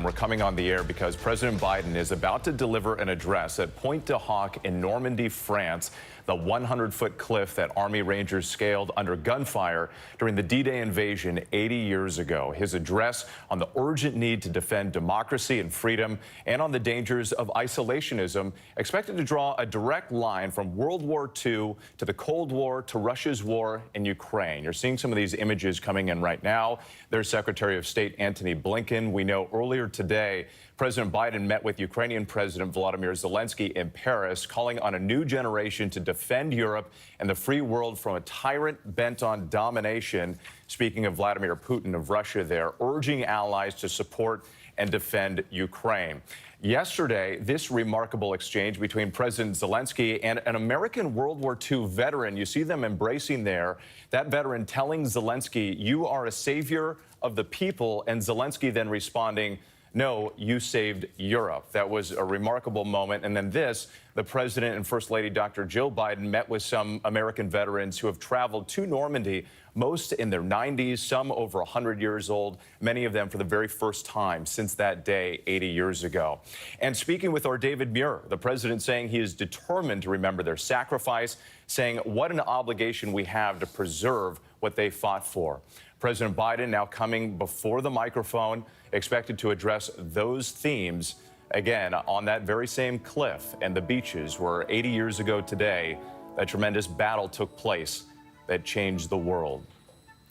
we're coming on the air because President Biden is about to deliver an address at Pointe du Hoc in Normandy, France, the 100-foot cliff that Army Rangers scaled under gunfire during the D-Day invasion 80 years ago. His address on the urgent need to defend democracy and freedom and on the dangers of isolationism, expected to draw a direct line from World War II to the Cold War to Russia's war in Ukraine. You're seeing some of these images coming in right now. There's Secretary of State Antony Blinken. We know earlier today, President Biden met with Ukrainian President Volodymyr Zelensky in Paris, calling on a new generation to defend Europe and the free world from a tyrant bent on domination. Speaking of Vladimir Putin of Russia there, urging allies to support and defend Ukraine. Yesterday, this remarkable exchange between President Zelensky and an American World War II veteran. You see them embracing there. That veteran telling Zelensky, "You are a savior of the people," and Zelensky then responding, "No, you saved Europe." That was a remarkable moment. And then this, the President and First Lady Dr. Jill Biden met with some American veterans who have traveled to Normandy, most in their 90s, some over 100 years old, many of them for the very first time since that day 80 years ago. And speaking with our David Muir, the President saying he is determined to remember their sacrifice, saying what an obligation we have to preserve what they fought for. President Biden now coming before the microphone, expected to address those themes again on that very same cliff and the beaches where 80 years ago today, that tremendous battle took place that changed the world.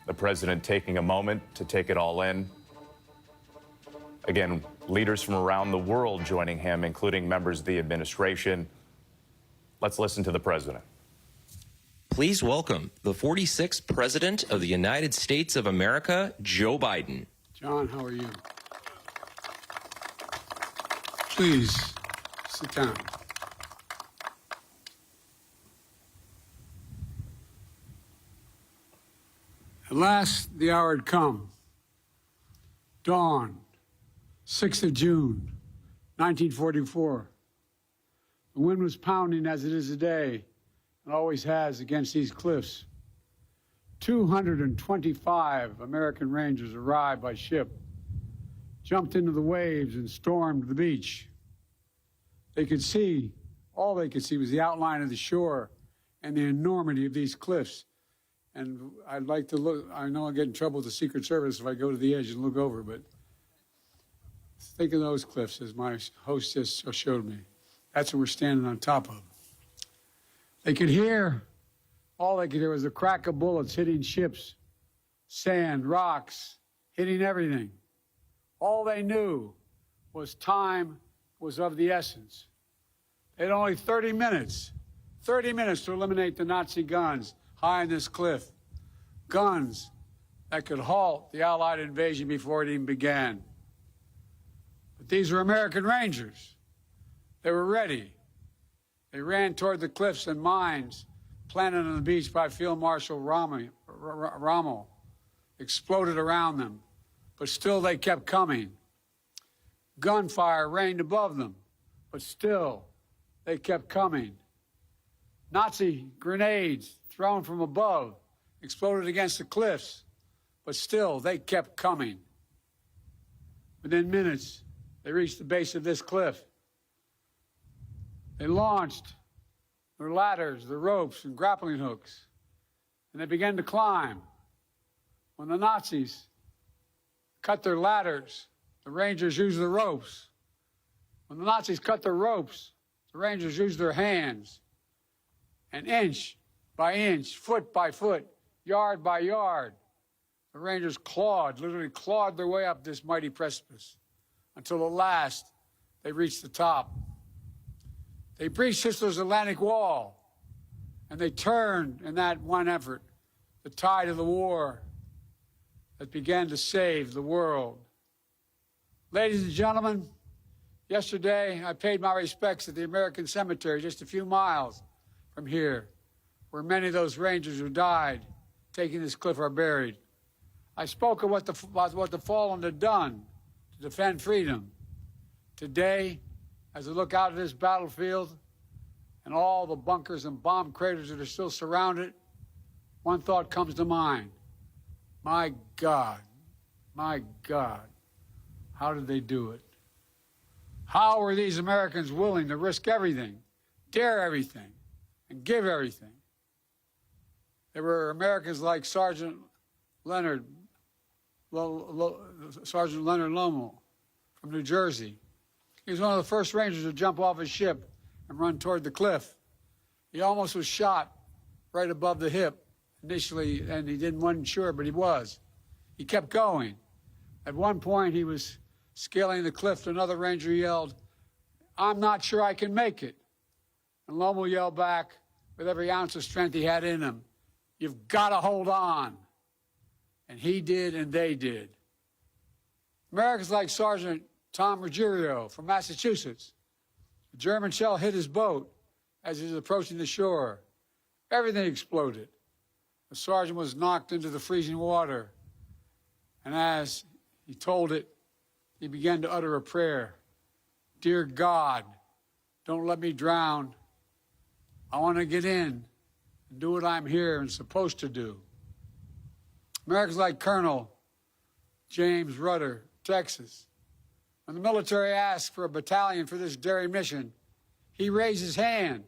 The president taking a moment to take it all in. Again, leaders from around the world joining him, including members of the administration. Let's listen to the president. Please welcome the 46th President of the United States of America, Joe Biden. John, how are you? Please, sit down. At last, the hour had come. Dawn, 6th of June, 1944. The wind was pounding as it is today, and always has against these cliffs. 225 American Rangers arrived by ship, jumped into the waves and stormed the beach. They could see, all they could see was the outline of the shore and the enormity of these cliffs. And I'd like to look, I know I'll get in trouble with the Secret Service if I go to the edge and look over, but think of those cliffs as my host just showed me. That's what we're standing on top of. They could hear, all they could hear was the crack of bullets hitting ships, sand, rocks, hitting everything. All they knew was time was of the essence. They had only 30 minutes to eliminate the Nazi guns high on this cliff. Guns that could halt the Allied invasion before it even began. But these were American Rangers. They were ready. They ran toward the cliffs and mines planted on the beach by Field Marshal Rommel exploded around them, but still they kept coming. Gunfire rained above them, but still they kept coming. Nazi grenades thrown from above exploded against the cliffs, but still they kept coming. Within minutes, they reached the base of this cliff. They launched their ladders, their ropes, and grappling hooks, and they began to climb. When the Nazis cut their ladders, the Rangers used the ropes. When the Nazis cut their ropes, the Rangers used their hands. And inch by inch, foot by foot, yard by yard, the Rangers literally clawed their way up this mighty precipice until at last they reached the top. They breached Hitler's Atlantic Wall, and they turned in that one effort the tide of the war that began to save the world. Ladies and gentlemen, yesterday I paid my respects at the American Cemetery just a few miles from here, where many of those Rangers who died taking this cliff are buried. I spoke of what the fallen had done to defend freedom. Today, as I look out at this battlefield and all the bunkers and bomb craters that are still surrounded, one thought comes to mind. My God, How did they do it? How were these Americans willing to risk everything, dare everything, and give everything? There were Americans like Sergeant Leonard Lomo from New Jersey. He was one of the first Rangers to jump off his ship and run toward the cliff. He almost was shot right above the hip initially, and he wasn't sure, but he was. He kept going. At one point, he was scaling the cliff. Another Ranger yelled, "I'm not sure I can make it." And Lomo yelled back with every ounce of strength he had in him, "You've got to hold on." And he did, and they did. Americans like Sergeant Tom Ruggiero from Massachusetts. A German shell hit his boat as he was approaching the shore. Everything exploded. The sergeant was knocked into the freezing water. And as he told it, he began to utter a prayer. "Dear God, don't let me drown. I want to get in and do what I'm here and supposed to do." Americans like Colonel James Rudder, Texas. When the military asked for a battalion for this daring mission, he raised his hand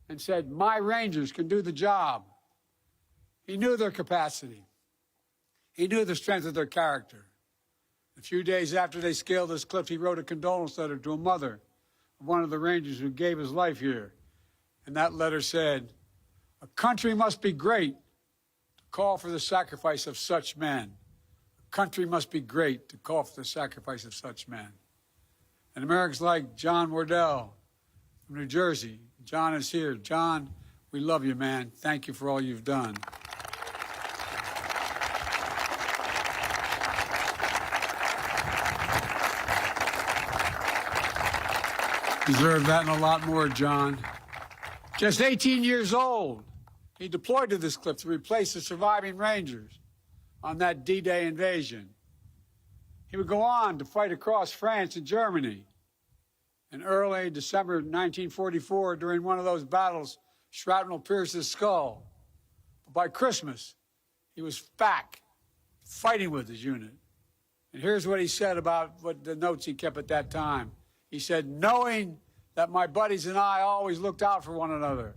and said, "My Rangers can do the job." He knew their capacity. He knew the strength of their character. A few days after they scaled this cliff, he wrote a condolence letter to a mother of one of the Rangers who gave his life here. And that letter said, "A country must be great to call for the sacrifice of such men. A country must be great to call for the sacrifice of such men." And Americans like John Wardell from New Jersey. John is here. John, we love you, man. Thank you for all you've done. Deserve that and a lot more, John. Just 18 years old, he deployed to this cliff to replace the surviving Rangers on that D-Day invasion. He would go on to fight across France and Germany. In early December 1944, during one of those battles, shrapnel pierced his skull. But by Christmas, he was back, fighting with his unit. And here's what he said about the notes he kept at that time. He said, "Knowing that my buddies and I always looked out for one another.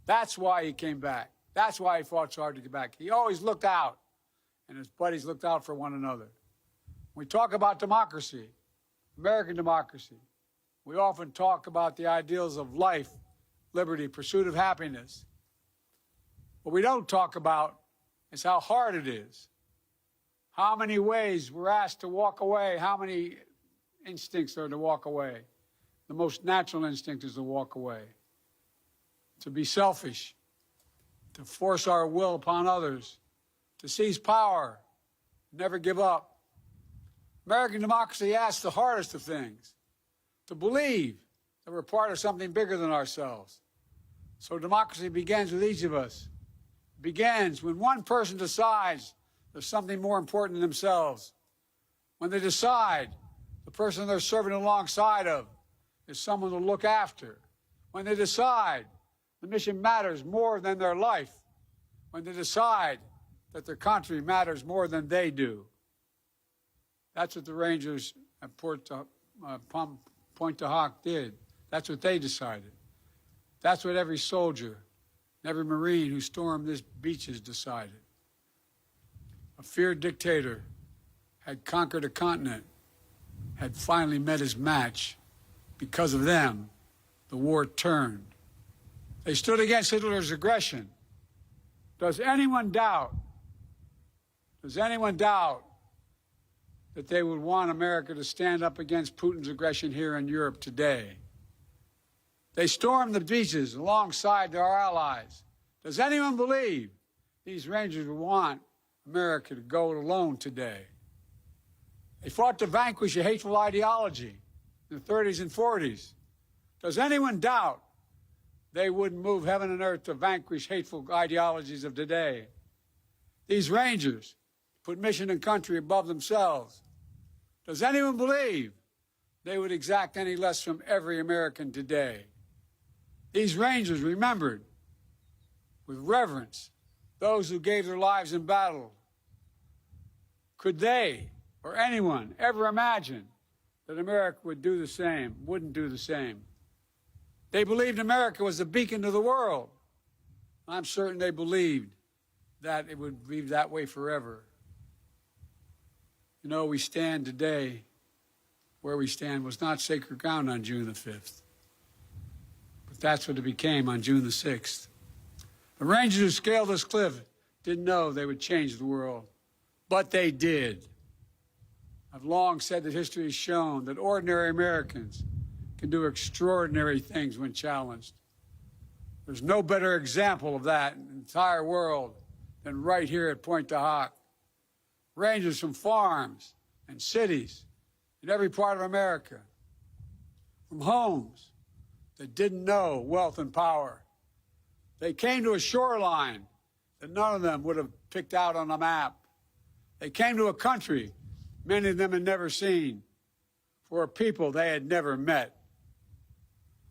That's why he came back. That's why he fought so hard to get back. He always looked out, and his buddies looked out for one another." When we talk about democracy, American democracy, we often talk about the ideals of life, liberty, pursuit of happiness. What we don't talk about is how hard it is, how many ways we're asked to walk away, how many instincts are to walk away. The most natural instinct is to walk away, to be selfish, to force our will upon others, to seize power, never give up. American democracy asks the hardest of things, to believe that we're part of something bigger than ourselves. So democracy begins with each of us. It begins when one person decides there's something more important than themselves. When they decide the person they're serving alongside of is someone to look after. When they decide the mission matters more than their life. When they decide that their country matters more than they do. That's what the Rangers at Pointe du Hoc did. That's what they decided. That's what every soldier and every Marine who stormed these beaches decided. A feared dictator had conquered a continent, had finally met his match. Because of them, the war turned. They stood against Hitler's aggression. Does anyone doubt that they would want America to stand up against Putin's aggression here in Europe today? They stormed the beaches alongside our allies. Does anyone believe these Rangers would want America to go it alone today? They fought to vanquish a hateful ideology in the 30s and 40s. Does anyone doubt they wouldn't move heaven and earth to vanquish hateful ideologies of today? These Rangers put mission and country above themselves. Does anyone believe they would exact any less from every American today? These Rangers remembered with reverence those who gave their lives in battle. Could they or anyone ever imagine that America would do the same, wouldn't do the same. They believed America was the beacon to the world. I'm certain they believed that it would be that way forever. You know, we stand today, where we stand was not sacred ground on June the 5th. But that's what it became on June the 6th. The Rangers who scaled this cliff didn't know they would change the world, but they did. I've long said that history has shown that ordinary Americans can do extraordinary things when challenged. There's no better example of that in the entire world than right here at Pointe du Hoc. Rangers from farms and cities in every part of America, from homes that didn't know wealth and power. They came to a shoreline that none of them would have picked out on a map. They came to a country many of them had never seen, for a people they had never met.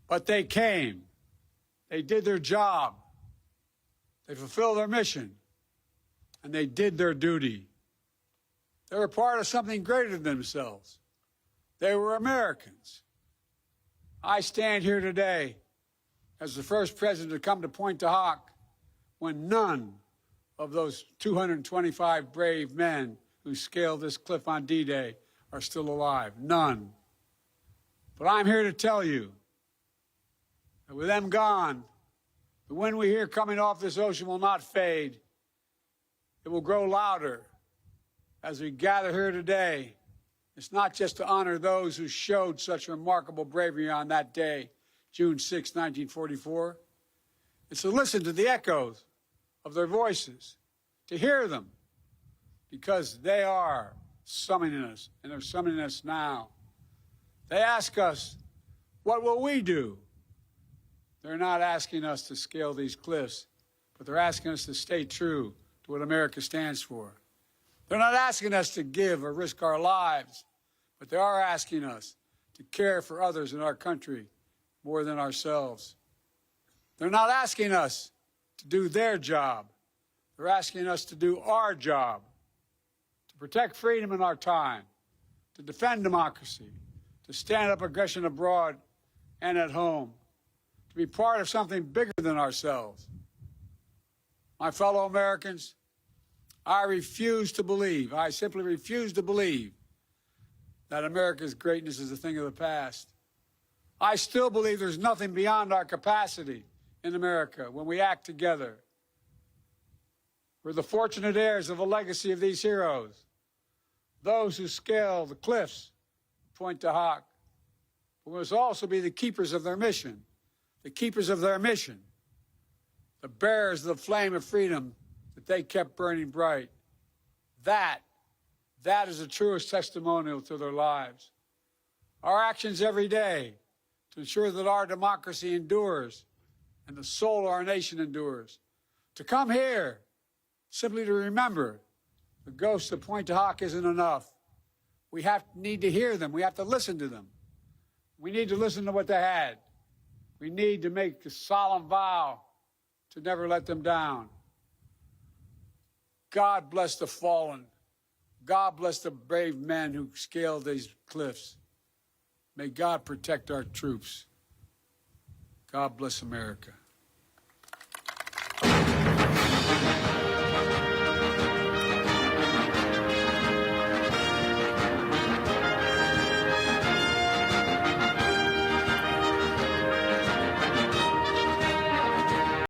But they came. They did their job. They fulfilled their mission. And they did their duty. They were part of something greater than themselves. They were Americans. I stand here today as the first president to come to Pointe du Hoc when none of those 225 brave men who scaled this cliff on D-Day are still alive. None. But I'm here to tell you that with them gone, the wind we hear coming off this ocean will not fade. It will grow louder as we gather here today. It's not just to honor those who showed such remarkable bravery on that day, June 6, 1944. It's to listen to the echoes of their voices, to hear them, because they are summoning us, and they're summoning us now. They ask us, what will we do? They're not asking us to scale these cliffs, but they're asking us to stay true to what America stands for. They're not asking us to give or risk our lives, but they are asking us to care for others in our country more than ourselves. They're not asking us to do their job. They're asking us to do our job, to protect freedom in our time, to defend democracy, to stand up aggression abroad and at home, to be part of something bigger than ourselves. My fellow Americans, I refuse to believe, I simply refuse to believe that America's greatness is a thing of the past. I still believe there's nothing beyond our capacity in America when we act together. We're the fortunate heirs of the legacy of these heroes, those who scaled the cliffs of Pointe du Hoc. But we must also be the keepers of their mission, the keepers of their mission, the bearers of the flame of freedom that they kept burning bright. That is the truest testimonial to their lives. Our actions every day to ensure that our democracy endures and the soul of our nation endures. To come here simply to remember the ghosts of Pointe du Hoc isn't enough. We need to hear them. We have to listen to them. We need to listen to what they had. We need to make a solemn vow to never let them down. God bless the fallen. God bless the brave men who scaled these cliffs. May God protect our troops. God bless America.